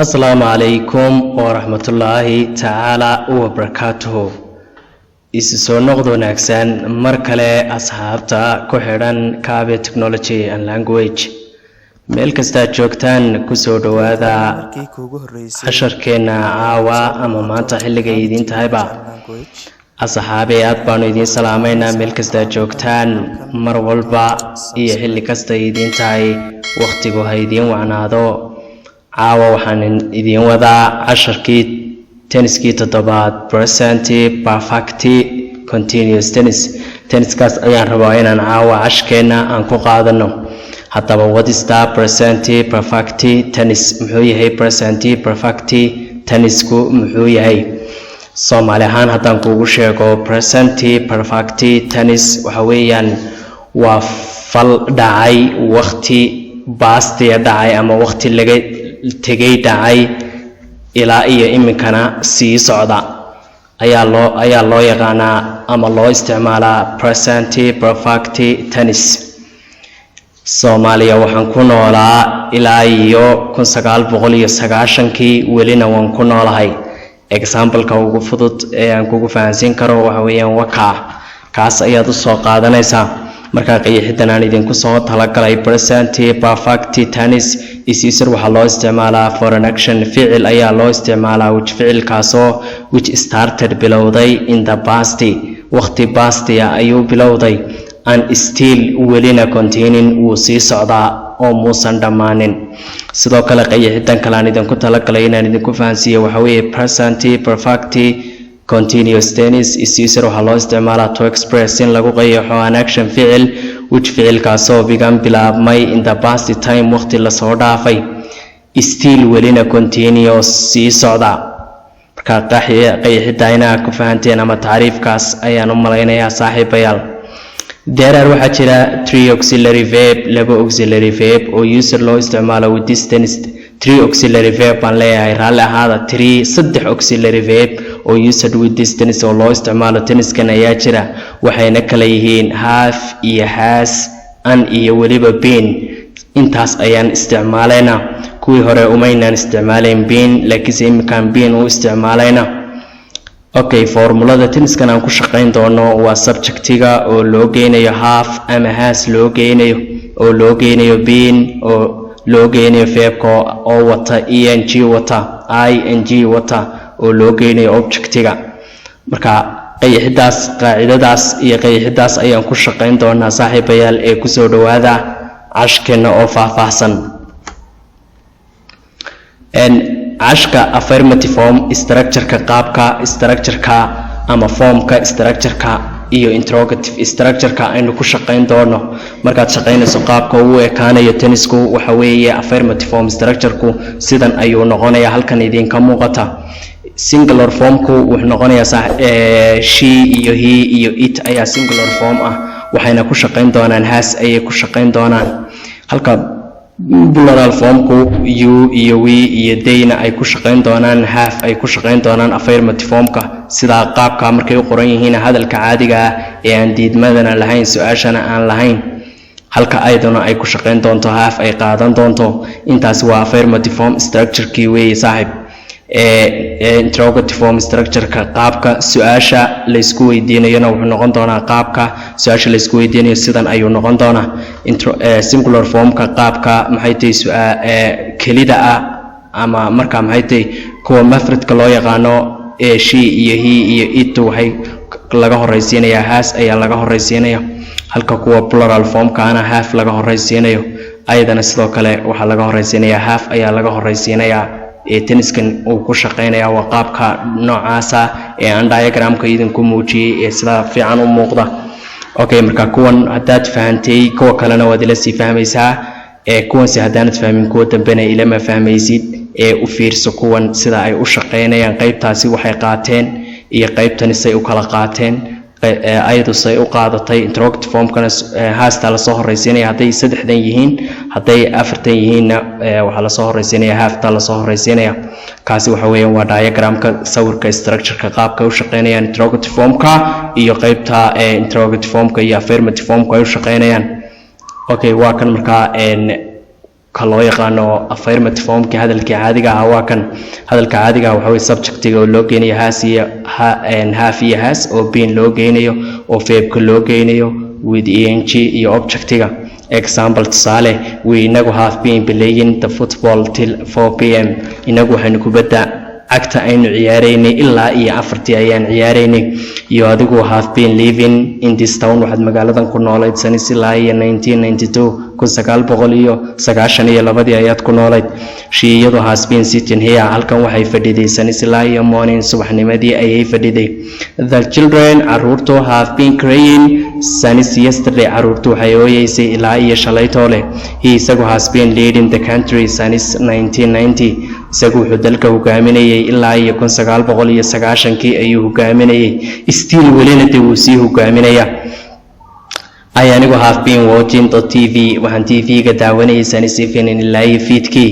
Assalamu alaikum wa rahmatullahi ta'ala wa barakatuhu. Isi soo noqdo wanaagsan mar kale asxaabta ku xidhan Kaabe Technology and Language. Meel kasta joogtaan ku soo dhawaada casharkeena caawa ama maanta xilliga idin tahayba. Asxaabe aad baan idin salaameynaa meel kasta joogtaan mar walba iyo xilli kasta idin tahay waqtigu ha idin wacnaado. caawa waxaan idin wadaa casharkii tenniskii toddobaad present perfect continuous tenniskaas ayaan rabaa inaan caawa cashkeena aan ku qaadano. haddaba what is the present perfect tennis muxuu yahay present perfect tennisku muxuu yahay Soomaali ahaan haddaan kuugu sheego present perfect tennis waxa weeyaan waa fal dhacay waqti past dhacay ama waqti laga tegay dhacay ilaa iyo iminkana sii socda ayaa loo yaqaanaa ama loo isticmaalaa present perfect tennis. Soomaaliya waxaan ku noolaa ilaa iyo 1990kii welina waan ku noolahay. Example-ka ugu fudud ee aan kugu fahansiin karo waxa weeyaan kaas ayaad u soo qaadanaysaa marka qeexidan aan idinku soo talagalay present perfect tennis isisir waxa loo isticmaalaa for an action ficil ayaa loo isticmaalaa which started bilowday in the past waqti past ayuu bilowday and still welina continuing wuu sii socdaa oo muusan dhamaanin. sidoo kale qeexidan kale aan idinku talagalay inaan idinku fahansiiyo waxa weeye present perfect continuous tennis isisir waxa loo isticmaalaa to express in lagu qeexo an action ficil which ficilkaasoo bilaabmay in the past time waqti la soo dhaafay still welina continuous sii socda. marka qeexida inaa ku fahanteen ama taariifkaas ayaan u malaynayaa saaxiibayaal. waxaa jira 3 auxiliary verb laba auxiliary verb oo user loo isticmaalo with this tennis 3 auxiliary verb aan leeyahay raalli ahaada 3 auxiliary verb oo used with this tennis oo loo isticmaalo tenniskan ayaa jira waxayna kala yihiin have iyo has an iyo weliba been. intaas ayaan isticmaalayna kuwii hore umaynaan isticmaalayn been laakiinse iminkaan been u isticmaalayna. okay formulada tenniskan aan ku shaqayn doono waa subjectiga oo loo geynayo have ama has loo geynayo been oo loo geynayo verbka oo wata ing wata oo loo geynayo objectiga. marka qaacidadaas iyo qeexidaas ayaan ku shaqayn doonaa saaxiibayaal ee ku soo dhawaada cashkeena oo faahfaahsan. cashka affirmative form structure-ka qaabka structure-ka ama formka structure-ka iyo interrogative structure-ka aynu ku shaqayn doono. markaad shaqaynayso qaabka uu ekaanayo tennisku waxa weeye affirmative form structure-ku sidan ayuu noqonayaa halkan idinka muuqata. singular formku wuxuu noqonayaa she iyo he iyo it ayaa singular form ah waxayna ku shaqayn doonaan has ayay ku shaqayn doonaan. halka plural formku you iyo we iyo theyna ay ku shaqayn doonaan have ay ku shaqayn doonaan affirmative formka sida qaabka markay u qoran yihiin hadalka caadiga ah ee aan diidmadana lahayn su'aashana aan lahayn. halka aydana ay ku shaqayn doonto have ay qaadan doonto. intaas waa affirmative form structure-kii weeye saaxiib. interrogative form structure-ka qaabka su'aasha la isku weydiinayona wuxuu noqon doonaa qaabka su'aasha la isku weydiinayo sidan ayuu noqon doonaa. singular formka qaabka maxay tahay kelida ah ama marka maxay tahay kuwa mafradka loo yaqaano she iyo he iyo it waxay laga horeysiinayaa has ayaa laga horeysiinaya halka kuwa plural formkaana have laga horeysiinayo ayadana sidoo kale waxa laga horeysiinayaa have ayaa laga horeysiinayaa. tenniskan uu ku shaqaynaya waa qaabka noocaasa ee aan diagramka idinku muujiyay ee sida fiican u muuqda. okay marka kuwan haddaad fahantay kuwa kalena waad ila sii fahmaysaa kuwansi haddaanad fahmin kuwa dambena ilama fahmaysid u fiirso kuwan sida ay u shaqaynayaan qaybtaasi waxay qaateen iyo qaybtani say u kala qaateen ayadu say u qaadatay. interrogative formkana haasta la soo horeysiinaya hadday 3 yihiin hadday 4 yihiinna waxa la soo horeysiinaya haafta la soo horeysiinaya. kaasi waxa weeyaan waa diagramka sawirka structure-ka qaabka u shaqaynayaan interrogative formka iyo qaybta interrogative formka iyo affirmative formka ay u shaqaynayaan. okay waa kan marka ka loo yaqaano affirmative formka hadalka caadiga ah waa kan hadalka caadiga ah waxa weeye subjectiga oo loo geynayo has iyo have iyo has oo been loo geynayo oo verbka loo geynayo with ing iyo objectiga example tusaale we inagu have been playing the football till 4 p.m. inagu waxaynu kubadda cagta aynu ciyaaraynay ilaa iyo 4 ayaan ciyaaraynay iyo adigu have been living in this town waxaad magaaladan ku noolayd sanis ilaa iyo 1992 ayaad ku noolayd she iyadu has been sitting here halkan waxay fadhiday sanis ilaa iyo morning subaxnimadii ayay fadhiday the children caruurtu have been crying sanis yesterday caruurtu waxay ooyeysay ilaa iyo shalay toole he isagu has been leading the country sanis 1990 isagu wuxuu dalka hogaaminayay ilaa iyo 1990 ayuu hogaaminayay still welina dee wuu sii hogaaminaya I anigu have been watching the TV waxaan TV-ga daawanayay sanis evening ilaa iyo fiidkii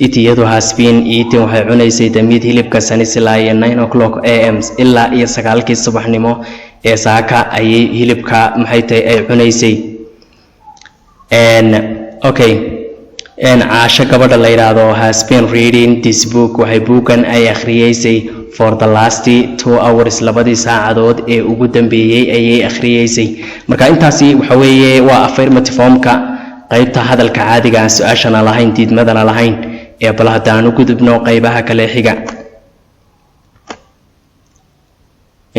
it iyadu has been eating waxay cunaysay damid hilibka sanis ilaa iyo 9 AM ilaa iyo 9 subaxnimo ee saaka ayay hilibka maxay tahay ay cunaysay okay caasho gabadha la yiraahdo has been reading this book waxay buugan ay akhriyeysay for the last 2 hours labadii saacadood ee ugu dambeeyay ayay akhriyeysay marka intaasi waxa weeye waa affirmative formka qaybta hadalka caadiga ah su'aashana lahayn diidmadana lahayn ee bal hadaan u gudubno qaybaha kale xiga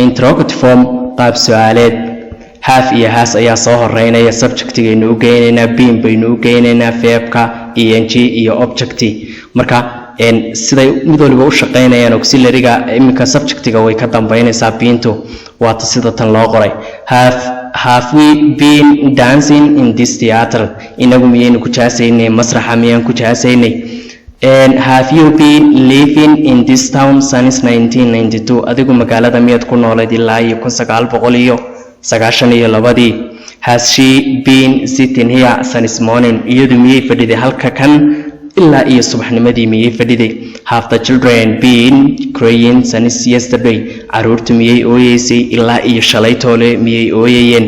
interrogative form qaab su'aaleed have iyo has ayaa soo horeynaya subjectigeenu u geynaynaa been baynu u geynaynaa verbka ing iyo objecti marka siday mid waliba u shaqeynayaan auxiliary-ga iminka subjectiga way ka dambeynaysaa beentu waata sida tan loo qoray have we been dancing in this theater inagu miyaynu ku jaasaynay masraxa miyaan ku jaasaynay have you been living in this town since 1992 adigu magaalada miyaad ku noolayd ilaa iyo 1992 has she been sitting here since morning iyadu miyay fadhiday halka kan ilaa iyo subaxnimadii miyay fadhiday have the children been crying since yesterday caruurtu miyay ooyeysay ilaa iyo shalay toole miyay ooyayeen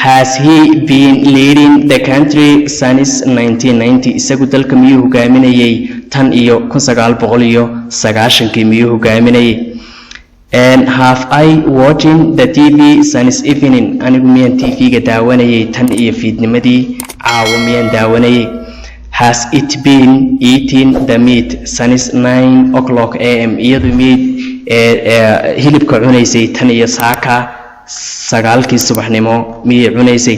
has he been leading the country since 1990 isagu dalka miyuu hogaaminayay tan iyo 1990 miyuu hogaaminayay have I watching the TV since evening anigu miyaan TV-ga daawanayay tan iyo fiidnimadii caawa miyaan daawanayay has it been eating the meat since 9 AM iyadu miyay hilibka cunaysay tan iyo saaka 9 subaxnimo miyay cunaysay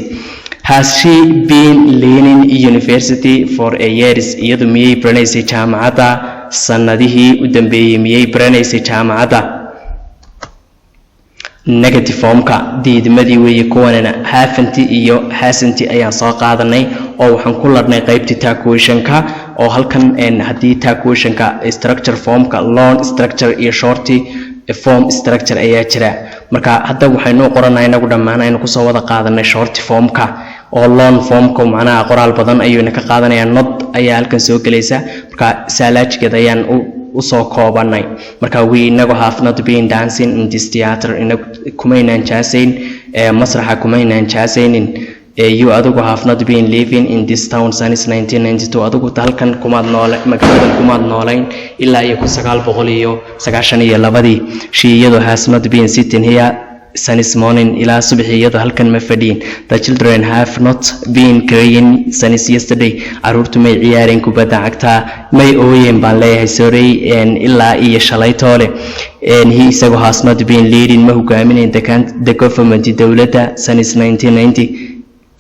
has she been learning university for a years iyadu miyay baranaysay jaamacadda sanadihii u dambeeyay miyay baranaysay jaamacadda negative formka diidmadii weeye kuwanana haven't iyo hasn't ayaan soo qaadanay oo waxaan ku ladhnay qaybtii tag questionka oo halkan haddii tag questionka structure formka long structure iyo short form structure ayaa jira marka hadda waxaynu qoranaa inagu dhammaan aynu kusoo wada qaadanay short formka oo long formka macnaha qoraal badan ayuu ka qaadanayaa not ayaa halkan soo galaysa marka salaajigeed ayaan usoo koobanay marka we inagu have not been dancing in this theater inagu kumaynaan jaasayn masraxa kumaynaan jaasaynin you adigu have not been living in this town since 1992 adigu halkan kumaad noole magaaladan kumaad noolayn ilaa iyo 1992 she iyadu has not been sitting here since morning ilaa subaxii iyadu halkan ma fadhiin the children have not been crying since yesterday caruurtu may ciyaareen kubadda cagta may ooyeen baan leeyahay sorry ilaa iyo shalay toole he isagu has not been leading ma hogaaminayn the government dowladda since 1990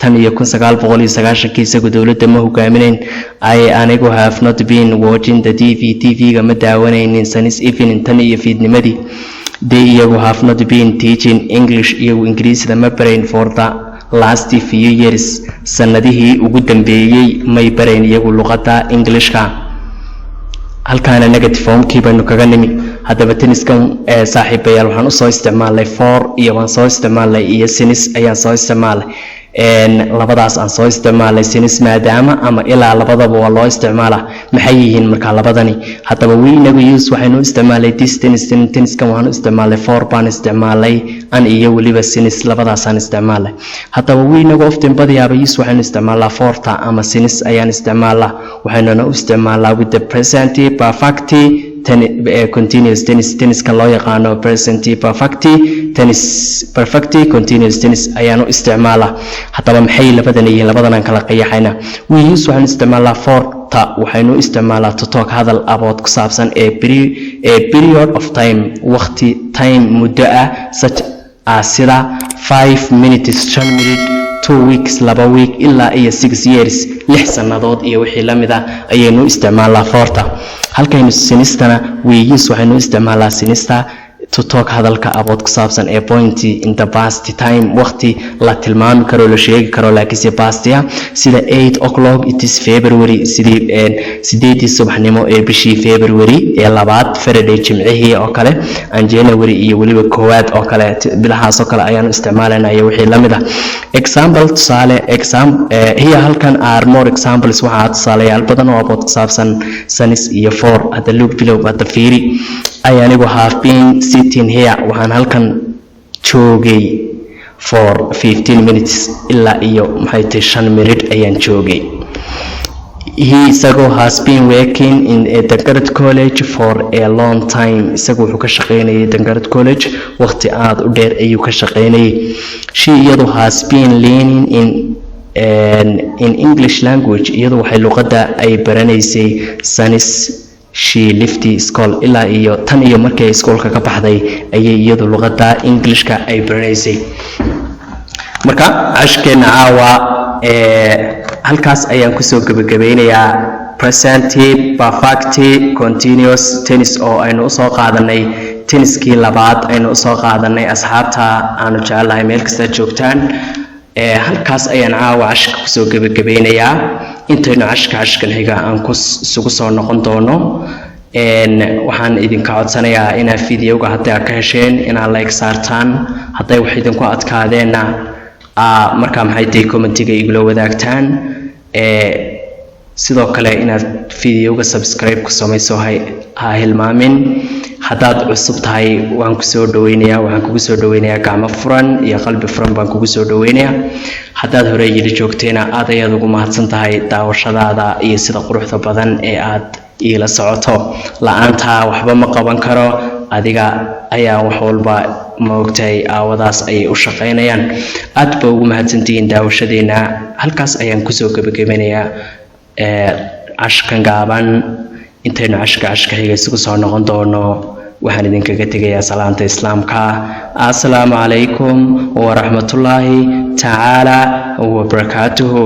tan iyo 1990 isagu dowladda ma hogaaminayn anigu have not been watching the TV-ga ma daawanaynin since evening tan iyo fiidnimadii they iyagu have not been teaching English iyagu ingiriisida ma barayn for the last few years sanadihii ugu dambeeyay may barayn iyagu luqadda Englishka halkaana negative formkii baynu kaga nimi haddaba teniskan saaxiibayaal waxaan u soo isticmaalay for iyo waan soo isticmaalay iyo since ayaan soo isticmaalay labadaas aan soo isticmaalay since maadaama ama ilaa labadaba waa loo isticmaalaa maxay yihiin marka labadani haddaba we inagu use waxaynu isticmaalay this tenniskan waxaanu isticmaalay for baan isticmaalay an iyo weliba since labadaasaan isticmaalay haddaba we inagu often badiyaaba use waxaynu isticmaalaa forta ama since ayaan isticmaalaa waxaynuna u isticmaalaa with the present perfect continuous tennis kan loo yaqaano present perfect continuous tennis ayaanu isticmaalaa haddaba maxay labadan yihiin labadan aan kala qeexayna we use waxaanu isticmaalaa forta waxaynu isticmaalaa to talk hadal about ku saabsan period of time waqti time muddo ah such as sida 5 minutes 5 minutes 2 weeks 2 week ilaa iyo 6 years 6 sanadood iyo wixii la mid ah ayaynu isticmaalaa forta halkaynu sinistana we use waxaynu isticmaalaa sinista to talk hadalka about ku saabsan point in the past time waqti la tilmaami karo la sheegi karo laakiinse past-ya sida 8 o'clock it is February sidii 8 subaxnimo ee bishii February ee labaad Friday jimcihii oo kale aan January iyo waliba koowaad oo kale bilahaas oo kale ayaan isticmaalanaa wixii la mid ah example tusaale hiya halkan are more examples waxaa tusaalayaal badan oo about ku saabsan since iyo for hadda look below at the theory I have been sitting here waxaan halkan joogay for 15 minutes ilaa iyo maxay tahay 5 minute ayaan joogay he isagoo has been working in a Dangarad College for a long time isagoo wuxuu ka shaqeynayay Dangarad College waqti aad u dheer ayuu ka shaqeynayay she iyadu has been learning in English language iyadu waxay luqadda ay baranaysay since she left school ilaa iyo tan iyo markay iskoolka ka baxday ayay iyadu luqadda Englishka ay baranaysay marka cashkeena caawa halkaas ayaan kusoo gabagabeynayaa present perfect continuous tennis oo aynu usoo qaadanay tenniskii labaad aynu usoo qaadanay asxaabta aanu jecelahay meel kasta joogtaan halkaas ayaan caawa cashka kusoo gabagabeynayaa intaynu cashkan xiga aan isugu soo noqon doono waxaan idinka codsanayaa inaad fiidiyowga haddii aad ka hesheen inaad like saartaan hadday wax idinku adkaadeenna markaa maxay tahay commentiga igula wadaagtaan sidoo kale inaad fiidiyowga subscribe ku samayso ha hilmaamin haddaad cusub tahay waan kugu soo dhaweynayaa gacmo furan iyo qalbi furan baan kugu soo dhaweynayaa haddaad hore yili joogteena aad ayaad ugu mahadsan tahay daawashadaada iyo sida quruxda badan ee aad iila socoto la'aanta waxba ma qaban karo adiga ayaa wax walba moogtay aawadaas ayay u shaqeynayaan aad ba ugu mahadsantihiin daawashadeena halkaas ayaan kusoo gabagabeynayaa cashkan gaaban intaynu cashka xiga isugu soo noqon doono waxaan idinkaga tegayaa salaanta islaamka assalaamu calaykum waraxmatullaahi tacaala wabarakaatuhu